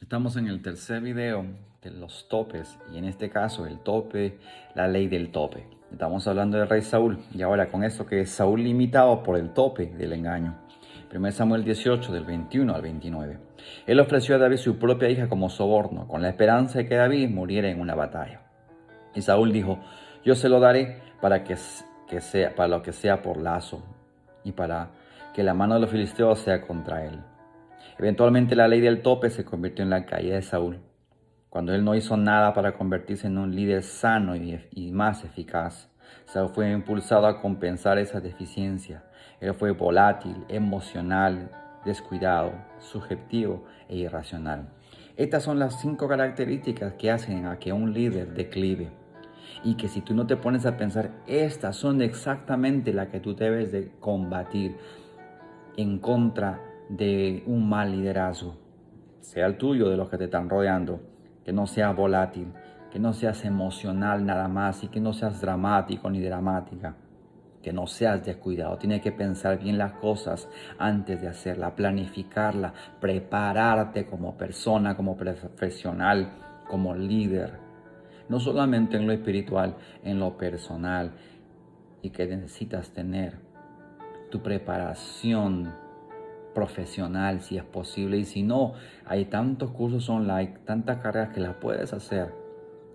Estamos en el tercer video de los topes y en este caso el tope, la ley del tope. Estamos hablando del rey Saúl y ahora con esto que es Saúl limitado por el tope del engaño. 1 Samuel 18 del 21 al 29. Él ofreció a David su propia hija como soborno con la esperanza de que David muriera en una batalla. Y Saúl dijo: yo se lo daré para que sea para lo que sea por lazo y para que la mano de los filisteos sea contra él. Eventualmente la ley del tope se convirtió en la caída de Saúl, cuando él no hizo nada para convertirse en un líder sano y más eficaz. Saúl fue impulsado a compensar esa deficiencia. Él fue volátil, emocional, descuidado, subjetivo e irracional. Estas son las 5 características que hacen a que un líder declive. Y que si tú no te pones a pensar, estas son exactamente las que tú debes de combatir en contra de un mal liderazgo, sea el tuyo, de los que te están rodeando. Que no seas volátil, que no seas emocional nada más y que no seas dramático ni dramática, que no seas descuidado. Tienes que pensar bien las cosas antes de hacerla, planificarla, prepararte como persona, como profesional, como líder. No solamente en lo espiritual, en lo personal, y que necesitas tener tu preparación profesional si es posible, y si no, hay tantos cursos online, tantas carreras que las puedes hacer.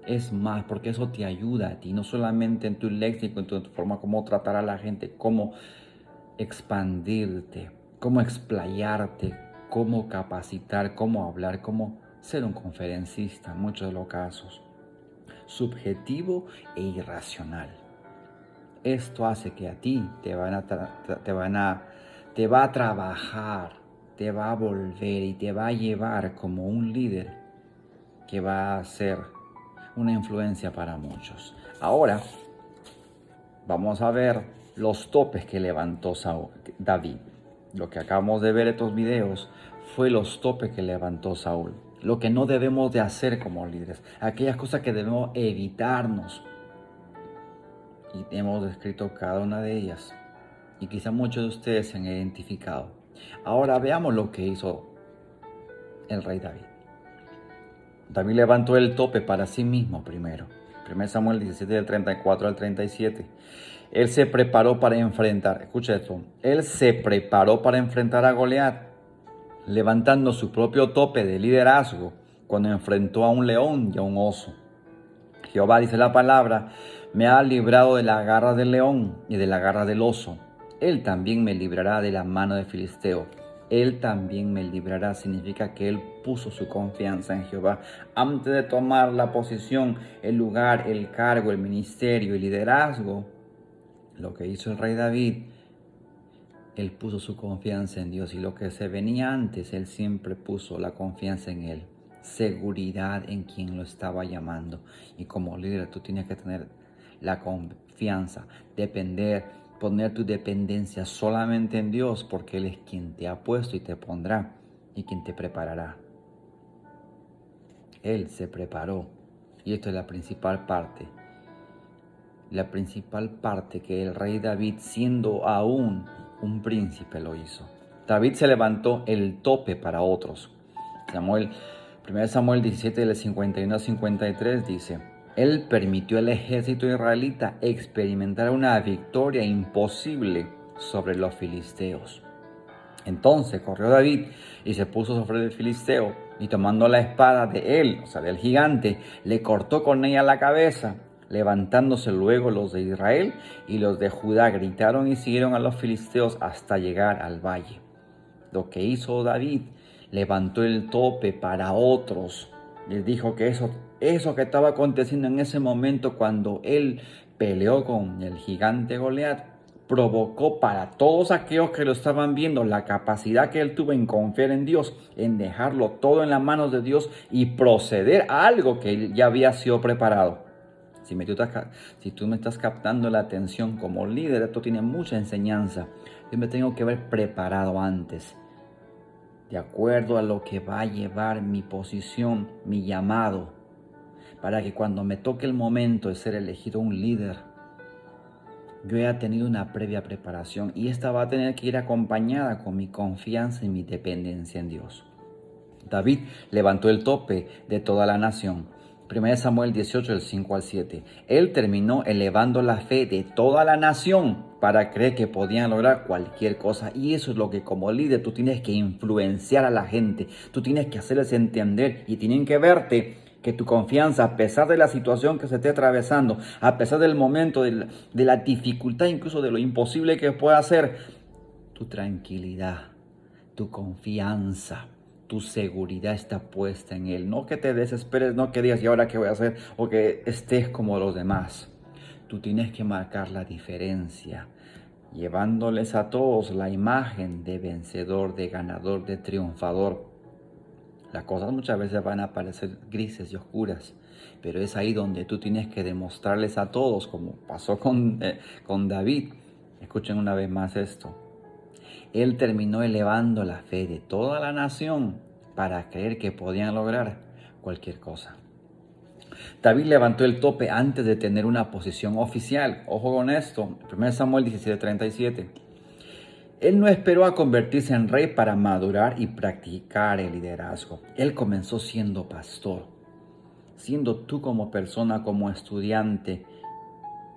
Es más, porque eso te ayuda a ti, no solamente en tu léxico, en tu forma como tratar a la gente, cómo expandirte, cómo explayarte, cómo capacitar, cómo hablar, cómo ser un conferencista en muchos de los casos. Subjetivo e irracional. Esto hace que a ti te va a trabajar, te va a volver y te va a llevar como un líder que va a ser una influencia para muchos. Ahora vamos a ver los topes que levantó David. Lo que acabamos de ver en estos videos fue los topes que levantó Saúl. Lo que no debemos de hacer como líderes, aquellas cosas que debemos evitarnos. Y hemos descrito cada una de ellas. Y quizá muchos de ustedes se han identificado. Ahora veamos lo que hizo el rey David. David levantó el tope para sí mismo primero. 1 Samuel 17 del 34 al 37. Él se preparó para enfrentar, escucha esto, él se preparó para enfrentar a Goliat, levantando su propio tope de liderazgo cuando enfrentó a un león y a un oso. Jehová, dice la palabra, me ha librado de la garra del león y de la garra del oso. Él también me librará de la mano de Filisteo. Él también me librará significa que él puso su confianza en Jehová. Antes de tomar la posición, el lugar, el cargo, el ministerio, el liderazgo, lo que hizo el rey David, él puso su confianza en Dios. Y lo que se venía antes, él siempre puso la confianza en él. Seguridad en quien lo estaba llamando. Y como líder tú tienes que tener la confianza, poner tu dependencia solamente en Dios, porque Él es quien te ha puesto y te pondrá y quien te preparará. Él se preparó, y esto es la principal parte. La principal parte que el rey David, siendo aún un príncipe, lo hizo. David se levantó el tope para otros. 1 Samuel 17, del 51 al 53 dice: él permitió al ejército israelita experimentar una victoria imposible sobre los filisteos. Entonces corrió David y se puso sobre el filisteo, y tomando la espada de él, o sea, del gigante, le cortó con ella la cabeza. Levantándose luego los de Israel y los de Judá gritaron y siguieron a los filisteos hasta llegar al valle. Lo que hizo David, levantó el tope para otros. Les dijo que eso que estaba aconteciendo en ese momento cuando él peleó con el gigante Goliat, provocó para todos aquellos que lo estaban viendo la capacidad que él tuvo en confiar en Dios, en dejarlo todo en las manos de Dios y proceder a algo que ya había sido preparado. Si tú me estás captando la atención como líder, esto tiene mucha enseñanza. Yo me tengo que haber preparado antes, de acuerdo a lo que va a llevar mi posición, mi llamado, para que cuando me toque el momento de ser elegido un líder, yo haya tenido una previa preparación, y esta va a tener que ir acompañada con mi confianza y mi dependencia en Dios. David levantó el tope de toda la nación. 1 Samuel 18, del 5 al 7. Él terminó elevando la fe de toda la nación para creer que podían lograr cualquier cosa. Y eso es lo que como líder tú tienes que influenciar a la gente. Tú tienes que hacerles entender y tienen que verte que tu confianza, a pesar de la situación que se esté atravesando, a pesar del momento, de la dificultad, incluso de lo imposible que pueda ser, tu tranquilidad, tu confianza, tu seguridad está puesta en Él. No que te desesperes, no que digas, ¿y ahora qué voy a hacer? O que estés como los demás. Tú tienes que marcar la diferencia, llevándoles a todos la imagen de vencedor, de ganador, de triunfador. Las cosas muchas veces van a parecer grises y oscuras, pero es ahí donde tú tienes que demostrarles a todos, como pasó con David. Escuchen una vez más esto. Él terminó elevando la fe de toda la nación para creer que podían lograr cualquier cosa. David levantó el tope antes de tener una posición oficial. Ojo con esto, 1 Samuel 17:37. Él no esperó a convertirse en rey para madurar y practicar el liderazgo. Él comenzó siendo pastor. Siendo tú como persona, como estudiante,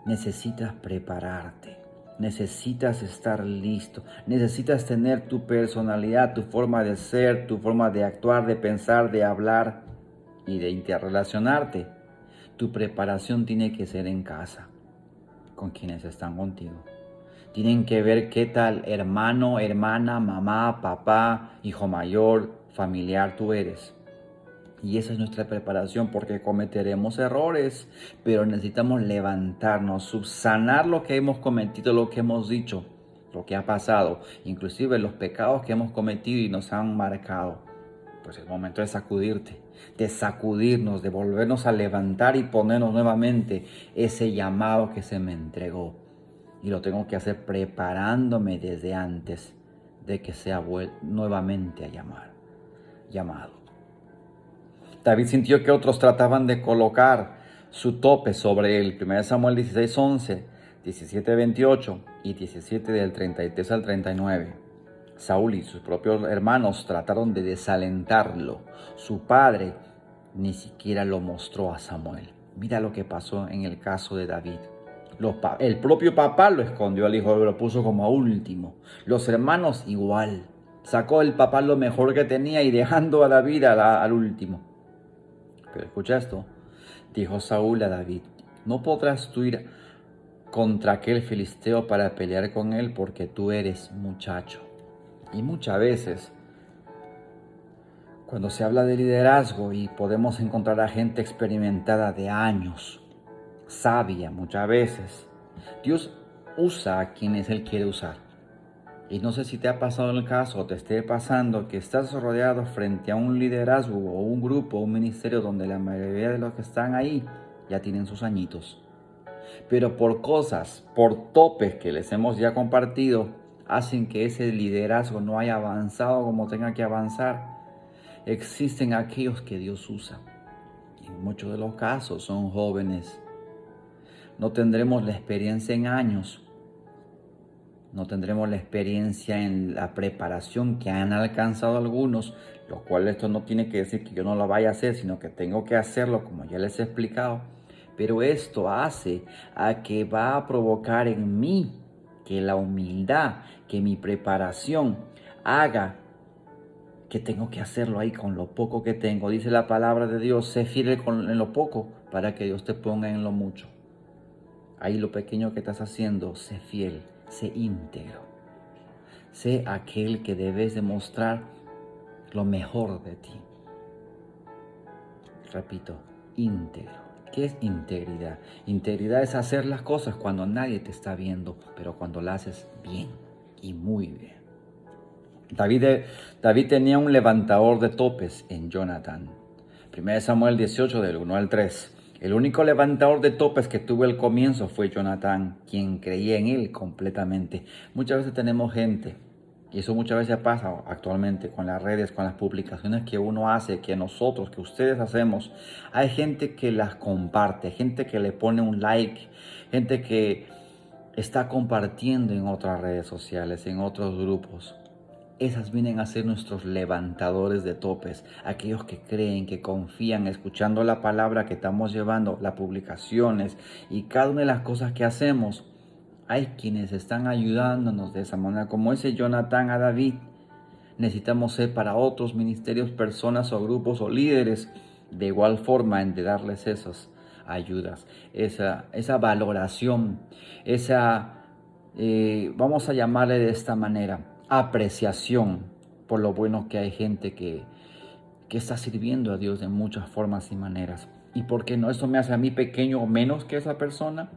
necesitas prepararte. Necesitas estar listo. Necesitas tener tu personalidad, tu forma de ser, tu forma de actuar, de pensar, de hablar y de interrelacionarte. Tu preparación tiene que ser en casa, con quienes están contigo. Tienen que ver qué tal hermano, hermana, mamá, papá, hijo mayor, familiar tú eres. Y esa es nuestra preparación porque cometeremos errores, pero necesitamos levantarnos, subsanar lo que hemos cometido, lo que hemos dicho, lo que ha pasado, inclusive los pecados que hemos cometido y nos han marcado. Pues es momento de sacudirte, de sacudirnos, de volvernos a levantar y ponernos nuevamente ese llamado que se me entregó. Y lo tengo que hacer preparándome desde antes de que sea nuevamente a llamado. David sintió que otros trataban de colocar su tope sobre él. 1 Samuel 16:11, 17:28 y 17 del 33 al 39. Saúl y sus propios hermanos trataron de desalentarlo. Su padre ni siquiera lo mostró a Samuel. Mira lo que pasó en el caso de David. El propio papá lo escondió al hijo, lo puso como a último. Los hermanos igual. Sacó el papá lo mejor que tenía y dejando a David al último. Pero escucha esto, dijo Saúl a David, no podrás tú ir contra aquel filisteo para pelear con él porque tú eres muchacho. Y muchas veces, cuando se habla de liderazgo y podemos encontrar a gente experimentada de años, sabia muchas veces, Dios usa a quienes Él quiere usar. Y no sé si te ha pasado el caso o te esté pasando que estás rodeado frente a un liderazgo o un grupo o un ministerio donde la mayoría de los que están ahí ya tienen sus añitos. Pero por cosas, por topes que les hemos ya compartido, hacen que ese liderazgo no haya avanzado como tenga que avanzar. Existen aquellos que Dios usa. Y en muchos de los casos son jóvenes. No tendremos la experiencia en años. No tendremos la experiencia en la preparación que han alcanzado algunos, lo cual esto no tiene que decir que yo no lo vaya a hacer, sino que tengo que hacerlo como ya les he explicado. Pero esto hace a que va a provocar en mí que la humildad, que mi preparación haga que tengo que hacerlo ahí con lo poco que tengo. Dice la palabra de Dios, sé fiel en lo poco para que Dios te ponga en lo mucho. Ahí lo pequeño que estás haciendo, sé fiel. Sé íntegro. Sé aquel que debes demostrar lo mejor de ti. Repito, íntegro. ¿Qué es integridad? Integridad es hacer las cosas cuando nadie te está viendo, pero cuando las haces bien y muy bien. David tenía un levantador de topes en Jonatán. 1 Samuel 18 del 1 al 3. El único levantador de topes que tuvo al comienzo fue Jonatán, quien creía en él completamente. Muchas veces tenemos gente, y eso muchas veces pasa actualmente con las redes, con las publicaciones que uno hace, que nosotros, que ustedes hacemos. Hay gente que las comparte, gente que le pone un like, gente que está compartiendo en otras redes sociales, en otros grupos. esas vienen a ser nuestros levantadores de topes, aquellos que creen, que confían, escuchando la palabra que estamos llevando, las publicaciones y cada una de las cosas que hacemos. Hay quienes están ayudándonos de esa manera, como ese Jonatán a David. Necesitamos ser para otros ministerios, personas o grupos o líderes de igual forma en de darles esas ayudas, esa valoración, vamos a llamarle de esta manera, apreciación por lo bueno que hay gente que está sirviendo a Dios de muchas formas y maneras. ¿Y por qué no? ¿Eso me hace a mí pequeño o menos que esa persona?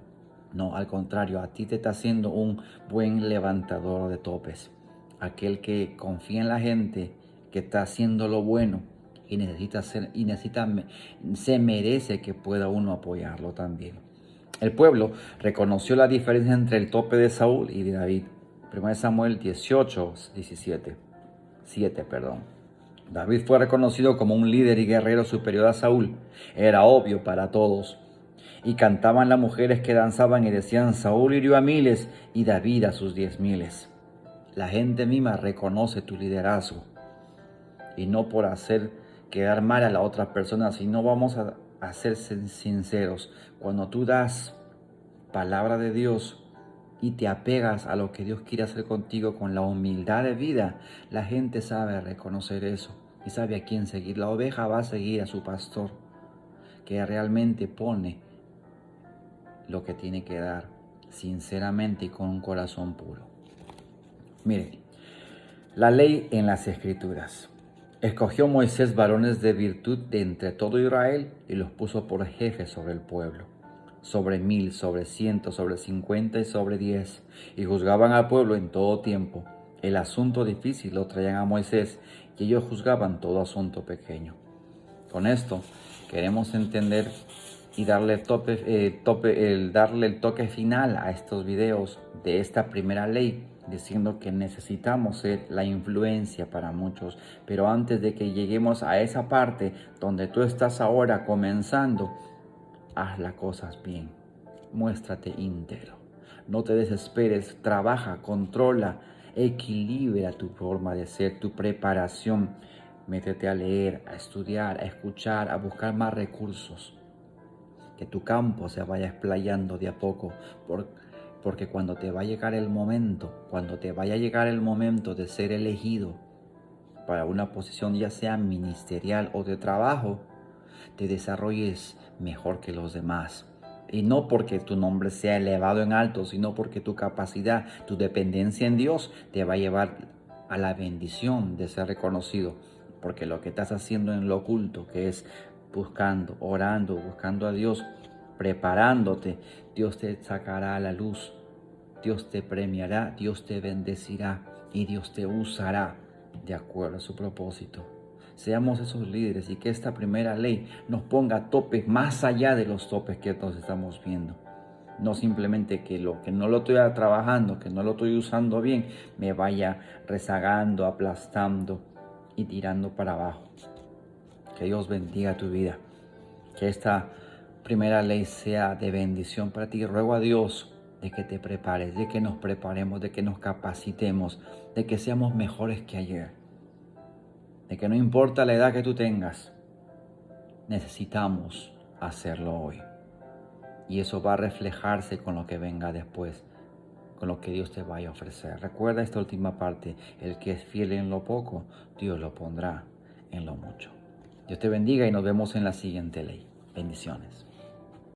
No, al contrario, a ti te está haciendo un buen levantador de topes. Aquel que confía en la gente, que está haciendo lo bueno y se merece que pueda uno apoyarlo también. El pueblo reconoció la diferencia entre el tope de Saúl y de David. 1 Samuel 18, 17. 7, David fue reconocido como un líder y guerrero superior a Saúl. Era obvio para todos. Y cantaban las mujeres que danzaban y decían: Saúl hirió a miles y David a sus 10,000. La gente misma reconoce tu liderazgo. Y no por hacer quedar mal a la otra persona, sino vamos a ser sinceros. Cuando tú das palabra de Dios y te apegas a lo que Dios quiere hacer contigo con la humildad de vida, la gente sabe reconocer eso y sabe a quién seguir. La oveja va a seguir a su pastor, que realmente pone lo que tiene que dar sinceramente y con un corazón puro. Mire, la ley en las Escrituras. Escogió Moisés varones de virtud de entre todo Israel y los puso por jefes sobre el pueblo, sobre 1,000, sobre 100, sobre 50 y sobre 10, y juzgaban al pueblo en todo tiempo. El asunto difícil lo traían a Moisés y ellos juzgaban todo asunto pequeño. Con esto queremos entender y darle el toque final a estos videos de esta primera ley, diciendo que necesitamos ser la influencia para muchos. Pero antes de que lleguemos a esa parte donde tú estás ahora comenzando, haz las cosas bien, muéstrate íntegro, no te desesperes, trabaja, controla, equilibra tu forma de ser, tu preparación. Métete a leer, a estudiar, a escuchar, a buscar más recursos. Que tu campo se vaya explayando de a poco, porque cuando te va a llegar el momento, de ser elegido para una posición, ya sea ministerial o de trabajo, te desarrolles mejor que los demás. Y no porque tu nombre sea elevado en alto, sino porque tu capacidad, tu dependencia en Dios te va a llevar a la bendición de ser reconocido. Porque lo que estás haciendo en lo oculto, que es buscando, orando, buscando a Dios, preparándote, Dios te sacará a la luz, Dios te premiará, Dios te bendecirá y Dios te usará de acuerdo a su propósito. Seamos esos líderes y que esta primera ley nos ponga topes más allá de los topes que todos estamos viendo. No simplemente que lo que no lo estoy trabajando, que no lo estoy usando bien, me vaya rezagando, aplastando y tirando para abajo. Que Dios bendiga tu vida. Que esta primera ley sea de bendición para ti. Ruego a Dios de que te prepares, de que nos preparemos, de que nos capacitemos, de que seamos mejores que ayer. De que no importa la edad que tú tengas, necesitamos hacerlo hoy. Y eso va a reflejarse con lo que venga después, con lo que Dios te vaya a ofrecer. Recuerda esta última parte: el que es fiel en lo poco, Dios lo pondrá en lo mucho. Dios te bendiga y nos vemos en la siguiente ley. Bendiciones.